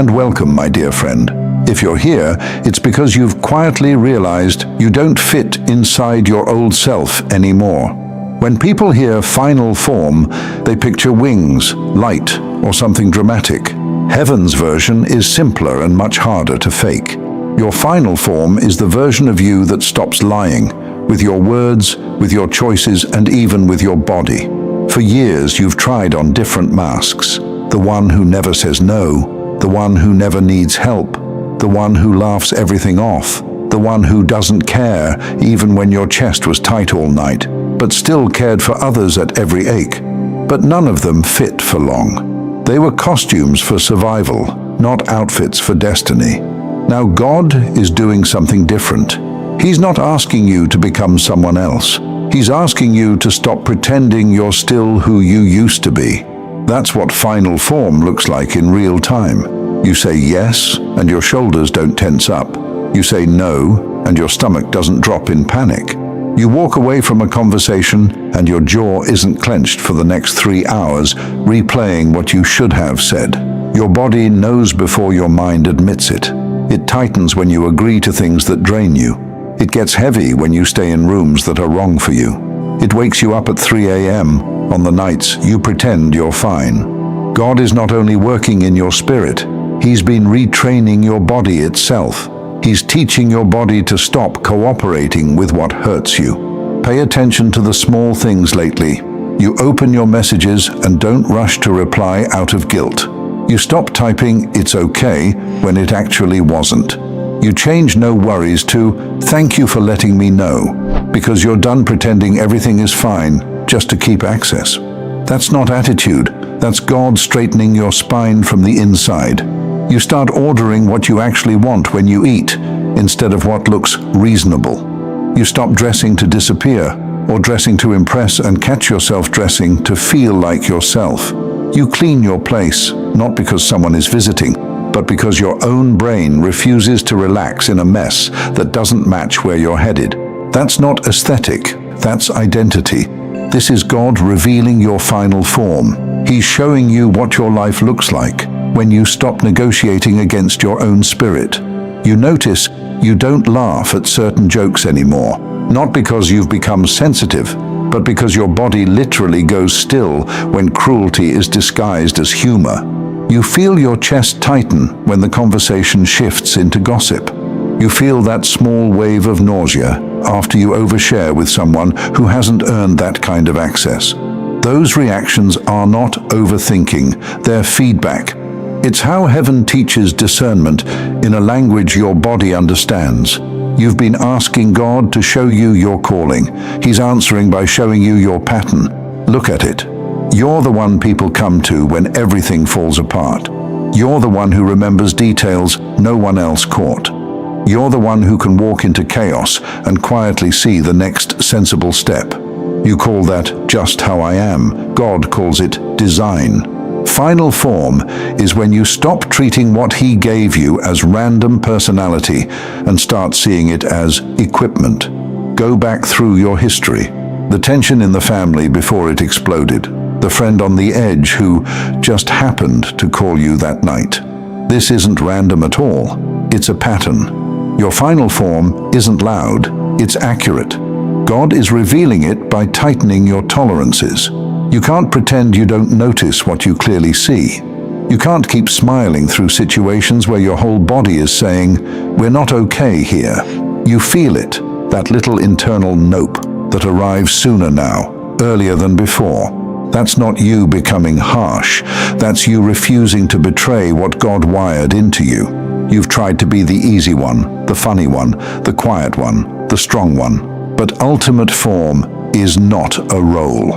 and welcome, my dear friend. If you're here, it's because you've quietly realized you don't fit inside your old self anymore. When people hear final form, they picture wings, light, or something dramatic. Heaven's version is simpler and much harder to fake. Your final form is the version of you that stops lying, with your words, with your choices, and even with your body. For years, you've tried on different masks. The one who never says no, the one who never needs help, the one who laughs everything off, the one who doesn't care even when your chest was tight all night, but still cared for others at every ache. But none of them fit for long. They were costumes for survival, not outfits for destiny. Now God is doing something different. He's not asking you to become someone else. He's asking you to stop pretending you're still who you used to be. That's what final form looks like in real time. You say yes, and your shoulders don't tense up. You say no, and your stomach doesn't drop in panic. You walk away from a conversation, and your jaw isn't clenched for the next 3 hours, replaying what you should have said. Your body knows before your mind admits it. It tightens when you agree to things that drain you. It gets heavy when you stay in rooms that are wrong for you. It wakes you up at 3 a.m. on the nights you pretend you're fine. God is not only working in your spirit, He's been retraining your body itself. He's teaching your body to stop cooperating with what hurts you. Pay attention to the small things lately. You open your messages and don't rush to reply out of guilt. You stop typing "it's okay" when it actually wasn't. You change "no worries" to "thank you for letting me know," because you're done pretending everything is fine just to keep access. That's not attitude. That's God straightening your spine from the inside. You start ordering what you actually want when you eat, instead of what looks reasonable. You stop dressing to disappear, or dressing to impress, and catch yourself dressing to feel like yourself. You clean your place, not because someone is visiting, but because your own brain refuses to relax in a mess that doesn't match where you're headed. That's not aesthetic, that's identity. This is God revealing your final form. He's showing you what your life looks like when you stop negotiating against your own spirit. You notice you don't laugh at certain jokes anymore, not because you've become sensitive, but because your body literally goes still when cruelty is disguised as humor. You feel your chest tighten when the conversation shifts into gossip. You feel that small wave of nausea after you overshare with someone who hasn't earned that kind of access. Those reactions are not overthinking, they're feedback. It's how heaven teaches discernment in a language your body understands. You've been asking God to show you your calling. He's answering by showing you your pattern. Look at it. You're the one people come to when everything falls apart. You're the one who remembers details no one else caught. You're the one who can walk into chaos and quietly see the next sensible step. You call that just how I am. God calls it design. Final form is when you stop treating what He gave you as random personality and start seeing it as equipment. Go back through your history. The tension in the family before it exploded. The friend on the edge who just happened to call you that night. This isn't random at all. It's a pattern. Your final form isn't loud. It's accurate. God is revealing it by tightening your tolerances. You can't pretend you don't notice what you clearly see. You can't keep smiling through situations where your whole body is saying, "We're not okay here." You feel it, that little internal nope that arrives sooner now, earlier than before. That's not you becoming harsh. That's you refusing to betray what God wired into you. You've tried to be the easy one, the funny one, the quiet one, the strong one. But ultimate form is not a role.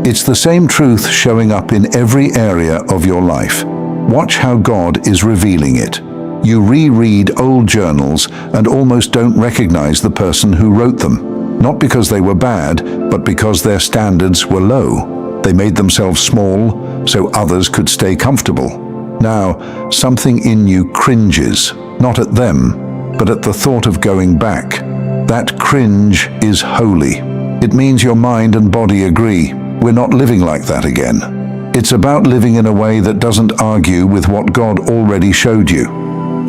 It's the same truth showing up in every area of your life. Watch how God is revealing it. You reread old journals and almost don't recognize the person who wrote them. Not because they were bad, but because their standards were low. They made themselves small so others could stay comfortable. Now, something in you cringes, not at them, but at the thought of going back. That cringe is holy. It means your mind and body agree. We're not living like that again. It's about living in a way that doesn't argue with what God already showed you.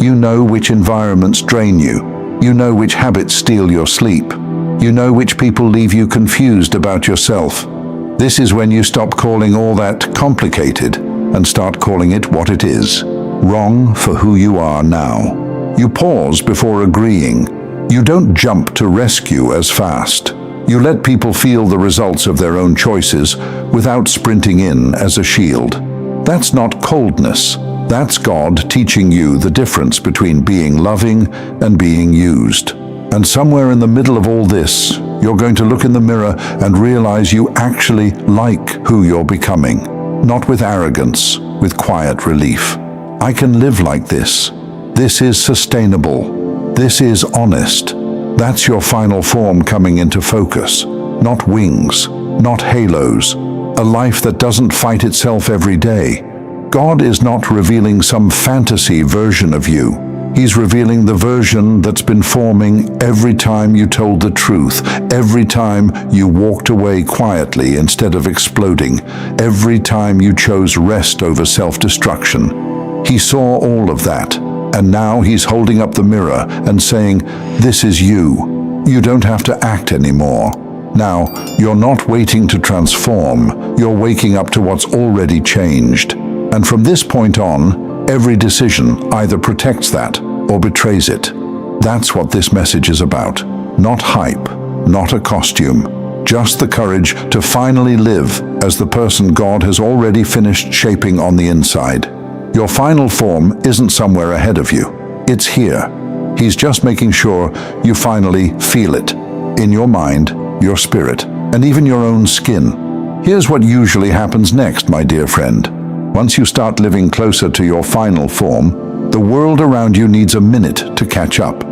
You know which environments drain you. You know which habits steal your sleep. You know which people leave you confused about yourself. This is when you stop calling all that complicated and start calling it what it is. Wrong for who you are now. You pause before agreeing. You don't jump to rescue as fast. You let people feel the results of their own choices without sprinting in as a shield. That's not coldness. That's God teaching you the difference between being loving and being used. And somewhere in the middle of all this, you're going to look in the mirror and realize you actually like who you're becoming. Not with arrogance, with quiet relief. I can live like this. This is sustainable. This is honest. That's your final form coming into focus. Not wings, not halos. A life that doesn't fight itself every day. God is not revealing some fantasy version of you. He's revealing the version that's been forming every time you told the truth, every time you walked away quietly instead of exploding, every time you chose rest over self-destruction. He saw all of that, and now he's holding up the mirror and saying, "This is you. You don't have to act anymore." Now, you're not waiting to transform, you're waking up to what's already changed. And from this point on, every decision either protects that or betrays it. That's what this message is about. Not hype, not a costume, just the courage to finally live as the person God has already finished shaping on the inside. Your final form isn't somewhere ahead of you. It's here. He's just making sure you finally feel it. In your mind, your spirit, and even your own skin. Here's what usually happens next, my dear friend. Once you start living closer to your final form, the world around you needs a minute to catch up.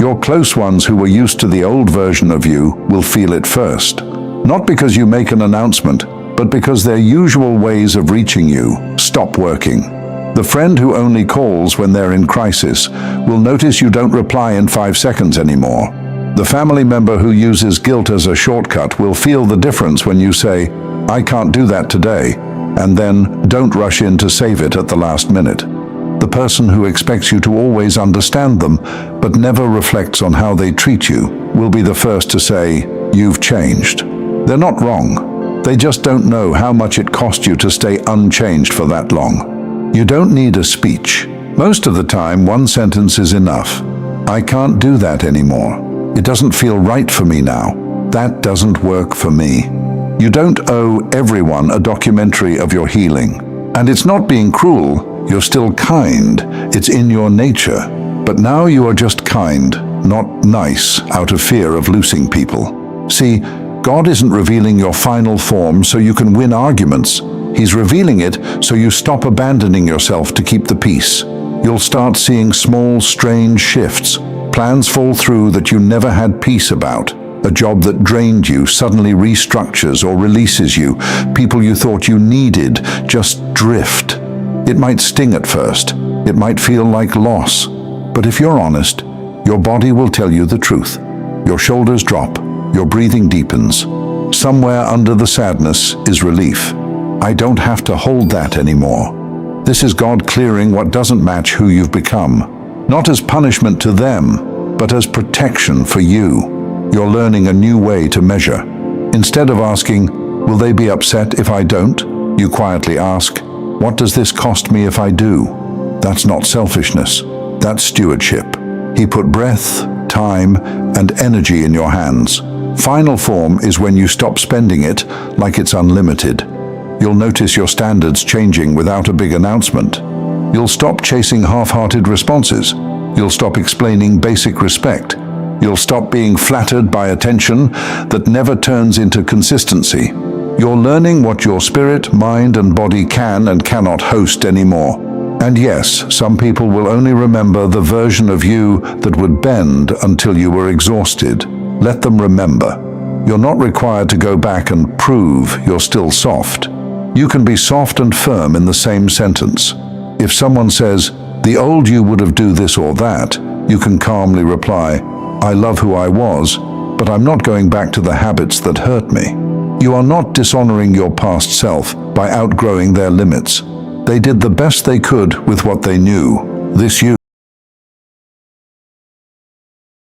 Your close ones who were used to the old version of you will feel it first. Not because you make an announcement, but because their usual ways of reaching you stop working. The friend who only calls when they're in crisis will notice you don't reply in 5 seconds anymore. The family member who uses guilt as a shortcut will feel the difference when you say, "I can't do that today," and then don't rush in to save it at the last minute. The person who expects you to always understand them, but never reflects on how they treat you, will be the first to say, "You've changed." They're not wrong. They just don't know how much it cost you to stay unchanged for that long. You don't need a speech. Most of the time, one sentence is enough. "I can't do that anymore. It doesn't feel right for me now. That doesn't work for me." You don't owe everyone a documentary of your healing. And it's not being cruel, you're still kind. It's in your nature. But now you are just kind, not nice, out of fear of losing people. See, God isn't revealing your final form so you can win arguments. He's revealing it so you stop abandoning yourself to keep the peace. You'll start seeing small, strange shifts. Plans fall through that you never had peace about. A job that drained you suddenly restructures or releases you. People you thought you needed just drift. It might sting at first. It might feel like loss. But if you're honest, your body will tell you the truth. Your shoulders drop. Your breathing deepens. Somewhere under the sadness is relief. I don't have to hold that anymore. This is God clearing what doesn't match who you've become. Not as punishment to them, but as protection for you. You're learning a new way to measure. Instead of asking, "Will they be upset if I don't?" you quietly ask, "What does this cost me if I do?" That's not selfishness. That's stewardship. He put breath, time, and energy in your hands. Final form is when you stop spending it like it's unlimited. You'll notice your standards changing without a big announcement. You'll stop chasing half-hearted responses. You'll stop explaining basic respect. You'll stop being flattered by attention that never turns into consistency. You're learning what your spirit, mind, and body can and cannot host anymore. And yes, some people will only remember the version of you that would bend until you were exhausted. Let them remember. You're not required to go back and prove you're still soft. You can be soft and firm in the same sentence. If someone says, "The old you would have do this or that," you can calmly reply, "I love who I was, but I'm not going back to the habits that hurt me." You are not dishonoring your past self, by outgrowing their limits. They did the best they could with what they knew. This youth